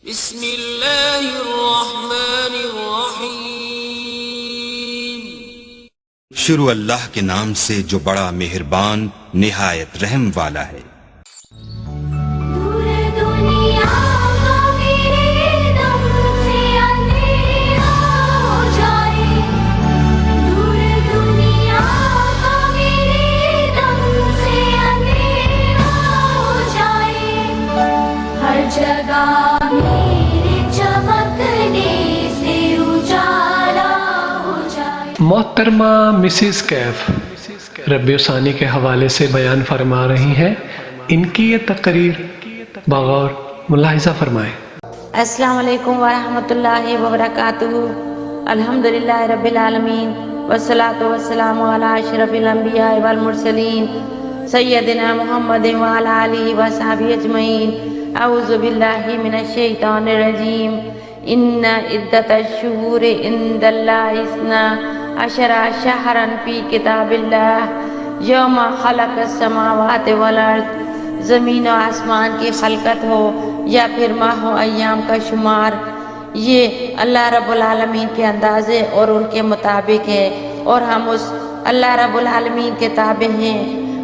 بسم اللہ الرحمن الرحیم۔ شروع اللہ کے نام سے جو بڑا مہربان نہایت رحم والا ہے۔ محترمہ مسز کیف ربیع ثانی کے حوالے سے بیان فرما رہی ہیں۔ ان کی یہ تقریر بغور ملاحظہ فرمائیں۔ السلام علیکم ورحمۃ اللہ وبرکاتہ۔ الحمدللہ رب العالمین والصلاة والسلام علی اشرف الانبیاء والمرسلین سیدنا محمد وعلی آلہ وصحبہ اجمعین۔ اعوذ باللہ من الشیطان الرجیم۔ ان عدۃ الشہور عند اللہ اثنا عشر شہرا فی کتاب اللہ یوم خلق السماوات والارض، زمین و آسمان کی خلقت ہو یا پھر ماہ و ایام کا شمار، یہ اللہ رب العالمین کے اندازے اور ان کے مطابق ہے، اور ہم اس اللہ رب العالمین کے تابع ہیں،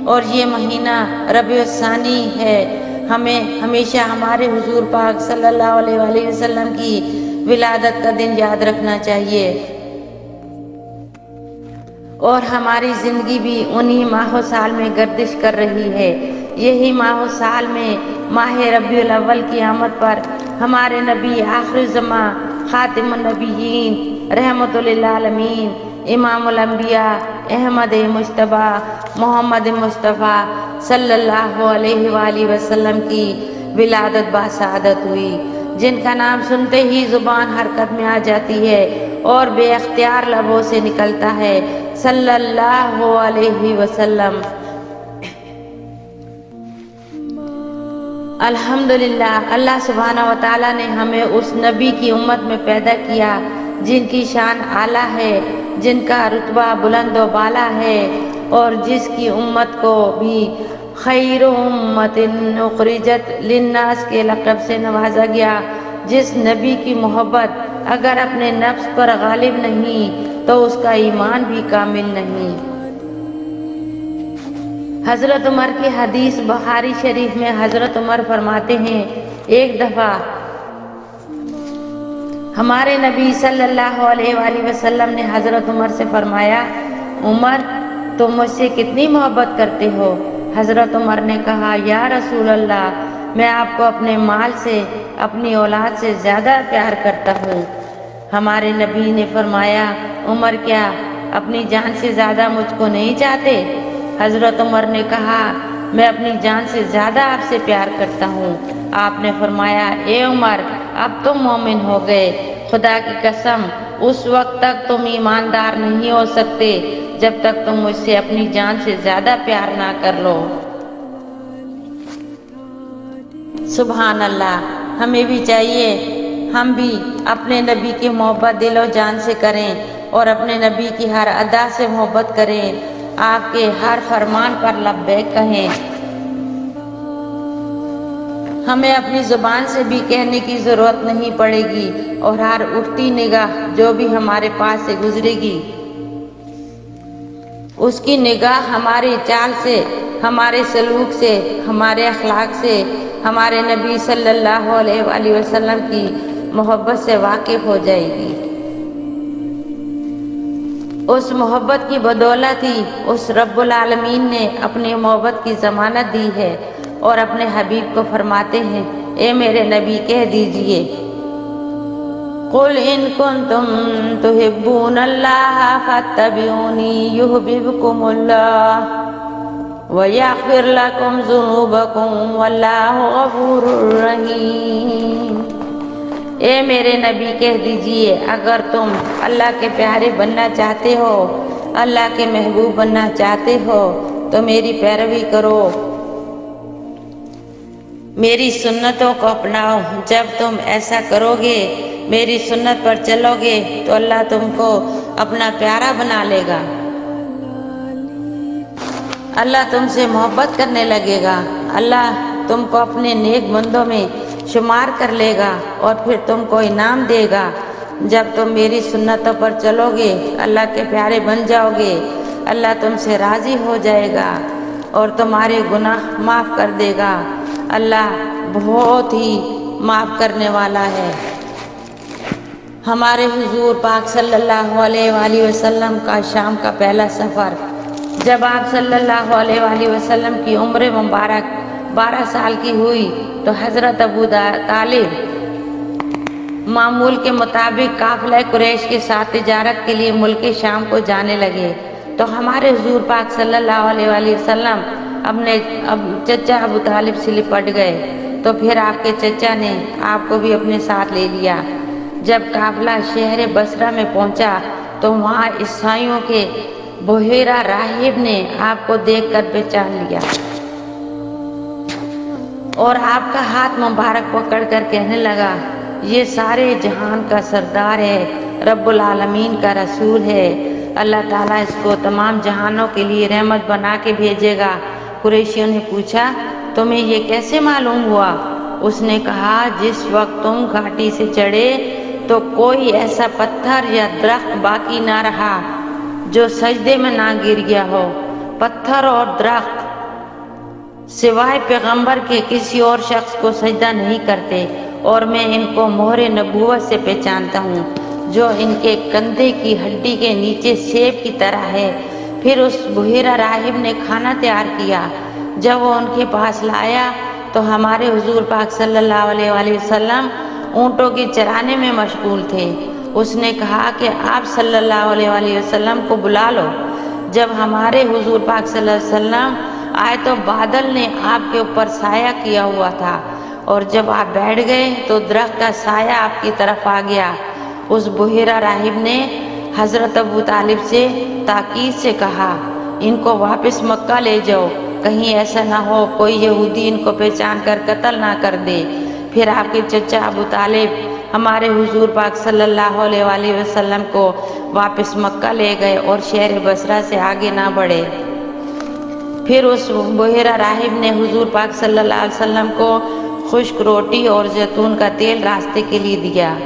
اور یہ مہینہ ربیع الثانی ہے۔ ہمیں ہمیشہ ہمارے حضور پاک صلی اللہ علیہ وآلہ وسلم کی ولادت کا دن یاد رکھنا چاہیے، اور ہماری زندگی بھی انہی ماہ و سال میں گردش کر رہی ہے۔ یہی ماہ و سال میں ماہ ربیع الاول کی آمد پر ہمارے نبی آخر الزماں خاتم النبیین رحمت للعالمین امام الانبیاء احمد مجتبیٰ محمد مصطفیٰ صلی اللہ علیہ وآلہ وسلم کی ولادت باسعادت ہوئی، جن کا نام سنتے ہی زبان حرکت میں آ جاتی ہے اور بے اختیار لبوں سے نکلتا ہے صلی اللہ علیہ وسلم۔ الحمدللہ، اللہ سبحانہ و تعالیٰ نے ہمیں اس نبی کی امت میں پیدا کیا جن کی شان اعلیٰ ہے، جن کا رتبہ بلند و بالا ہے، اور جس کی امت کو بھی خیر امت اخرجت للناس کے لقب سے نوازا گیا۔ جس نبی کی محبت اگر اپنے نفس پر غالب نہیں تو اس کا ایمان بھی کامل نہیں۔ حضرت عمر کی حدیث بخاری شریف میں حضرت عمر فرماتے ہیں، ایک دفعہ ہمارے نبی صلی اللہ علیہ وآلہ وسلم نے حضرت عمر سے فرمایا، عمر تم مجھ سے کتنی محبت کرتے ہو؟ حضرت عمر نے کہا، یا رسول اللہ، میں آپ کو اپنے مال سے، اپنی اولاد سے زیادہ پیار کرتا ہوں۔ ہمارے نبی نے فرمایا، عمر کیا اپنی جان سے زیادہ مجھ کو نہیں چاہتے؟ حضرت عمر نے کہا، میں اپنی جان سے زیادہ آپ سے پیار کرتا ہوں۔ آپ نے فرمایا، اے عمر، اب تم مومن ہو گئے، خدا کی قسم اس وقت تک تم ایماندار نہیں ہو سکتے جب تک تم مجھ سے اپنی جان سے زیادہ پیار نہ کر لو۔ سبحان اللہ، ہمیں بھی چاہیے ہم بھی اپنے نبی کی محبت دل و جان سے کریں، اور اپنے نبی کی ہر ادا سے محبت کریں، آپ کے ہر فرمان پر لبیک کہیں۔ ہمیں اپنی زبان سے بھی کہنے کی ضرورت نہیں پڑے گی، اور ہر اٹھتی نگاہ جو بھی ہمارے پاس سے گزرے گی اس کی نگاہ ہماری چال سے، ہمارے سلوک سے، ہمارے اخلاق سے ہمارے نبی صلی اللہ علیہ وآلہ وسلم کی محبت سے واقف ہو جائے گی۔ اس محبت کی بدولت ہی اس رب العالمین نے اپنی محبت کی ضمانت دی ہے، اور اپنے حبیب کو فرماتے ہیں، اے میرے نبی کہہ دیجئے، قُلْ إِن كُنتُمْ تُحِبُّونَ اللَّهَ فَاتَّبِعُونِي يُحْبِبْكُمُ اللَّهُ وَيَغْفِرْ لَكُمْ ذُنُوبَكُمْ وَاللَّهُ غَفُورٌ رَحِيمٌ۔ اے میرے نبی کہہ دیجئے، اگر تم اللہ کے پیارے بننا چاہتے ہو، اللہ کے محبوب بننا چاہتے ہو تو میری پیروی کرو، میری سنتوں کو اپناؤ۔ جب تم ایسا کرو گے، میری سنت پر چلو گے، تو اللہ تم کو اپنا پیارا بنا لے گا، اللہ تم سے محبت کرنے لگے گا، اللہ تم کو اپنے نیک بندوں میں शुमार कर लेगा और फिर तुमको इनाम देगा। जब तुम मेरी सुन्नतों पर चलोगे अल्लाह के प्यारे बन जाओगे, अल्लाह तुमसे राज़ी हो जाएगा और तुम्हारे गुनाह माफ़ कर देगा। अल्लाह बहुत ही माफ़ करने वाला है। हमारे हुजूर पाक सल्लल्लाहु अलैहि वसल्लम का शाम का पहला सफ़र, जब आप सल्लल्लाहु अलैहि वसल्लम की उम्र मुबारक 12 साल की हुई तो हज़रत अबू तालिब मामूल के मुताबिक काफ़िला कुरैश के साथ तिजारत के लिए मुल्क शाम को जाने लगे। तो हमारे हुजूर पाक सल्लल्लाहु अलैहि वसल्लम अपने चचा अबू तालिब से लिपट गए। तो फिर आपके चचा ने आपको भी अपने साथ ले लिया। जब काफ़िला शहर बसरा में पहुंचा तो वहाँ ईसाइयों के बुहेरा राहिब ने आपको देखकर पहचान लिया और आपका हाथ मुबारक पकड़कर कहने लगा, ये सारे जहान का सरदार है, रब्बुल आलमीन का रसूल है, अल्लाह ताला इसको तमाम जहानों के लिए रहमत बना के भेजेगा। कुरैशियों ने पूछा, तुम्हें ये कैसे मालूम हुआ? उसने कहा, जिस वक्त तुम घाटी से चढ़े तो कोई ऐसा पत्थर या दरख्त बाकी ना रहा जो सजदे में ना गिर गया हो। पत्थर और दरख्त सिवाय पैगंबर के किसी और शख्स को सजदा नहीं करते और मैं इनको मोहरे नबूवत से पहचानता हूँ जो इनके कंधे की हड्डी के नीचे सेब की तरह है। फिर उस बुहेरा राहिब ने खाना तैयार किया। जब वो उनके पास लाया तो हमारे हुजूर पाक सल्लल्लाहु अलैहि वसल्लम ऊँटों के चराने में मशगूल थे। उसने कहा कि आप सल्लल्लाहु अलैहि वसल्लम को बुला लो। जब हमारे हुजूर पाक सल्लल्लाहु अलैहि वसल्लम आए तो बादल ने आपके ऊपर साया किया हुआ था और जब आप बैठ गए तो दरख्त का साया आपकी तरफ आ गया। उस बुहेरा राहिब ने हज़रत अबू तालिब से ताकीद से कहा, इनको वापस मक्का ले जाओ, कहीं ऐसा ना हो कोई यहूदी इनको पहचान कर कत्ल ना कर दे। फिर आपके चचा अबू तालिब हमारे हुजूर पाक सल्लल्लाहु अलैहि वसल्लम को वापस मक्का ले गए और शहर बसरा से आगे ना बढ़े। फिर उस बुहेरा राहिब ने हुजूर पाक सल्लल्लाहु अलैहि वसल्लम को खुश्क रोटी और जैतून का तेल रास्ते के लिए दिया।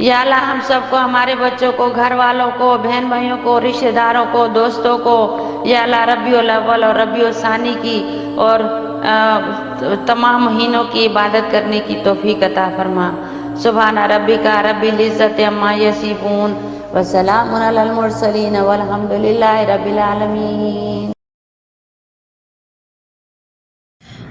या अल्लाह हम सबको, हमारे बच्चों को, घर वालों को, बहन भाइयों को, रिश्तेदारों को, दोस्तों को, या अल्लाह रबीउल अव्वल और रबीउल सानी की और तमाम महीनों की इबादत करने की तौफीक अता फरमा। सुभान रब्बिका रब्बिल इज्जति अम्मा यसिफून व सलामुन अलल मुरसलीन वल्हम्दुलिल्लाहि रब्बिल आलमीन।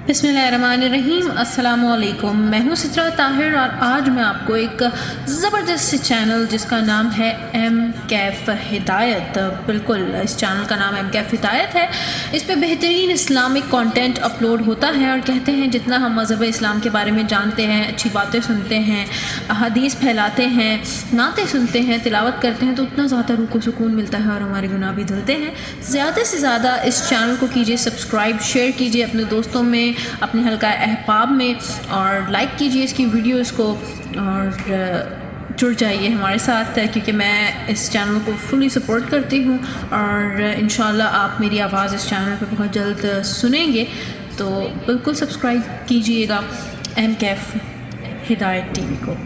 बिस्मिल्लाहिर्रहमानिर्रहीम। अस्सलामुअलैकुम। मैं हूँ सित्रा ताहिर और आज मैं आपको एक ज़बरदस्त चैनल जिसका नाम है एम कैफ हिदायत, बिल्कुल इस चैनल का नाम एम कैफ हिदायत है। इस पे बेहतरीन इस्लामिक कंटेंट अपलोड होता है और कहते हैं जितना हम मज़हब इस्लाम के बारे में जानते हैं, अच्छी बातें सुनते हैं, हदीस फैलाते हैं, नाते सुनते हैं, तिलावत करते हैं तो उतना ज़्यादा रूह को सुकून मिलता है और हमारे गुनाह भी धुलते हैं। ज़्यादा से ज़्यादा इस चैनल को कीजिए सब्सक्राइब, शेयर कीजिए अपने दोस्तों में, अपने हल्का अहबाब में और लाइक कीजिए इसकी वीडियोस को और जुड़ जाइए हमारे साथ क्योंकि मैं इस चैनल को फुली सपोर्ट करती हूँ और इंशाल्लाह आप मेरी आवाज़ इस चैनल पे बहुत जल्द सुनेंगे। तो बिल्कुल सब्सक्राइब कीजिएगा एम कैफ हिदायत टीवी को।